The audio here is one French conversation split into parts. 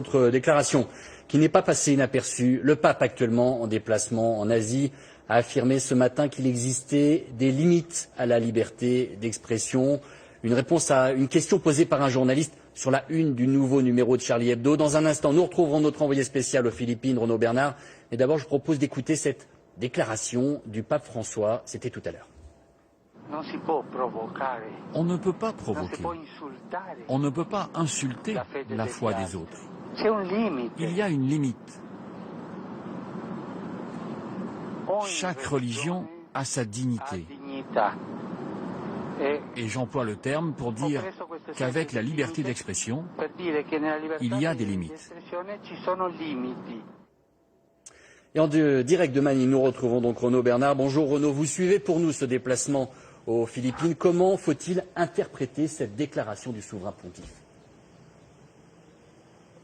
Autre déclaration qui n'est pas passée inaperçue, le pape actuellement en déplacement en Asie a affirmé ce matin qu'il existait des limites à la liberté d'expression. Une réponse à une question posée par un journaliste sur la une du nouveau numéro de Charlie Hebdo. Dans un instant, nous retrouverons notre envoyé spécial aux Philippines, Renaud Bernard. Mais d'abord, je propose d'écouter cette déclaration du pape François. C'était tout à l'heure. On ne peut pas provoquer, on ne peut pas insulter la foi des autres. Il y a une limite. Chaque religion a sa dignité. Et j'emploie le terme pour dire qu'avec la liberté d'expression, il y a des limites. Et en direct de Manille, nous retrouvons donc Renaud Bernard. Bonjour Renaud, vous suivez pour nous ce déplacement aux Philippines. Comment faut-il interpréter cette déclaration du souverain pontife ?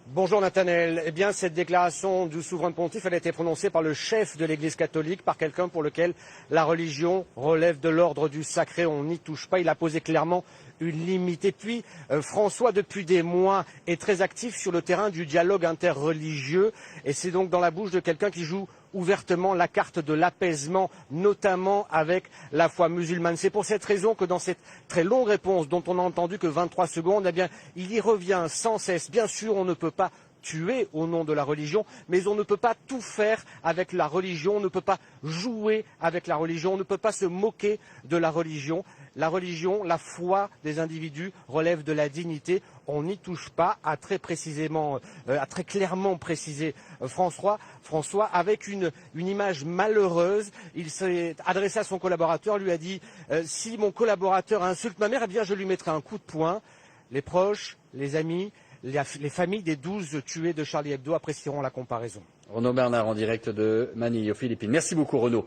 Bonjour Nathanaël. Eh bien, cette déclaration du souverain pontife, elle a été prononcée par le chef de l'Église catholique, par quelqu'un pour lequel la religion relève de l'ordre du sacré. On n'y touche pas. Il a posé clairement une limite. Et puis, François, depuis des mois, est très actif sur le terrain du dialogue interreligieux. Et c'est donc dans la bouche de quelqu'un qui joue ouvertement la carte de l'apaisement, notamment avec la foi musulmane. C'est pour cette raison que dans cette très longue réponse, dont on n'a entendu que 23 secondes, eh bien, il y revient sans cesse. Bien sûr, on ne peut pas tuer au nom de la religion, mais on ne peut pas tout faire avec la religion, on ne peut pas jouer avec la religion, on ne peut pas se moquer de la religion. La religion, la foi des individus relève de la dignité. On n'y touche pas, a très clairement précisé François, avec une image malheureuse. Il s'est adressé à son collaborateur, lui a dit si mon collaborateur insulte ma mère, eh bien je lui mettrai un coup de poing. Les proches, les amis, les familles des 12 tués de Charlie Hebdo apprécieront la comparaison. Renaud Bernard en direct de Manille aux Philippines. Merci beaucoup Renaud.